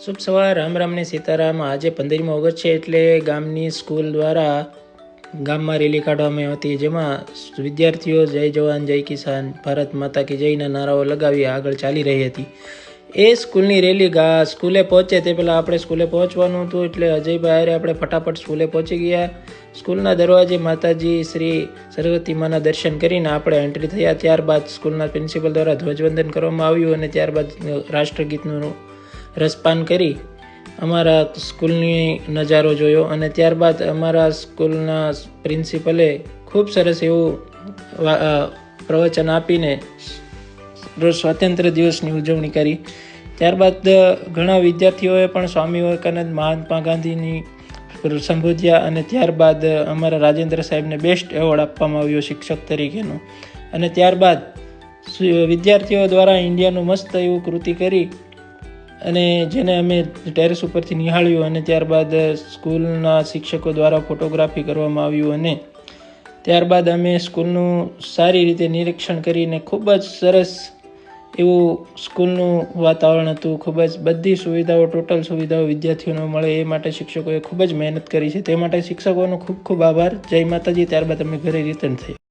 શુભ સવાર, રામ રામ ને સીતારામ। આજે 15મી ઓગસ્ટ છે એટલે ગામની સ્કૂલ દ્વારા ગામમાં રેલી કાઢવામાં હતી, જેમાં વિદ્યાર્થીઓ જય જવાન જય કિસાન ભારત માતા કી જયના નારાઓ લગાવી આગળ ચાલી રહી હતી। એ સ્કૂલની રેલી સ્કૂલે પહોંચે તે પહેલાં આપણે સ્કૂલે પહોંચવાનું હતું, એટલે અજયભાઈ આપણે ફટાફટ સ્કૂલે પહોંચી ગયા। સ્કૂલના દરવાજે માતાજી શ્રી સરસ્વતી માના દર્શન કરીને આપણે એન્ટ્રી થયા। ત્યારબાદ સ્કૂલના પ્રિન્સિપલ દ્વારા ધ્વજવંદન કરવામાં આવ્યું અને ત્યારબાદ રાષ્ટ્રગીતનું રસપાન કરી અમારા સ્કૂલની નજારો જોયો અને ત્યારબાદ અમારા સ્કૂલના પ્રિન્સિપલે ખૂબ સરસ એવું પ્રવચન આપીને રોજ સ્વાતંત્ર્ય દિવસની ઉજવણી કરી। ત્યારબાદ ઘણા વિદ્યાર્થીઓએ પણ સ્વામી વિવેકાનંદ મહાત્મા ગાંધીની સંબોધ્યા અને ત્યારબાદ અમારા રાજેન્દ્ર સાહેબને બેસ્ટ એવોર્ડ આપવામાં આવ્યો શિક્ષક તરીકેનો। અને ત્યારબાદ વિદ્યાર્થીઓ દ્વારા ઇન્ડિયાનું મસ્ત એવું કૃતિ કરી અને જેને અમે ટેરેસ ઉપરથી નિહાળ્યું અને ત્યારબાદ સ્કૂલના શિક્ષકો દ્વારા ફોટોગ્રાફી કરવામાં આવ્યું અને ત્યારબાદ અમે સ્કૂલનું સારી રીતે નિરીક્ષણ કરીને ખૂબ જ સરસ એવું સ્કૂલનું વાતાવરણ હતું। ખૂબ જ બધી સુવિધાઓ, ટોટલ સુવિધાઓ વિદ્યાર્થીઓને મળે એ માટે શિક્ષકોએ ખૂબ જ મહેનત કરી છે, તે માટે શિક્ષકોનો ખૂબ ખૂબ આભાર। જય માતાજી। ત્યારબાદ અમે ઘરે રિટર્ન થયા।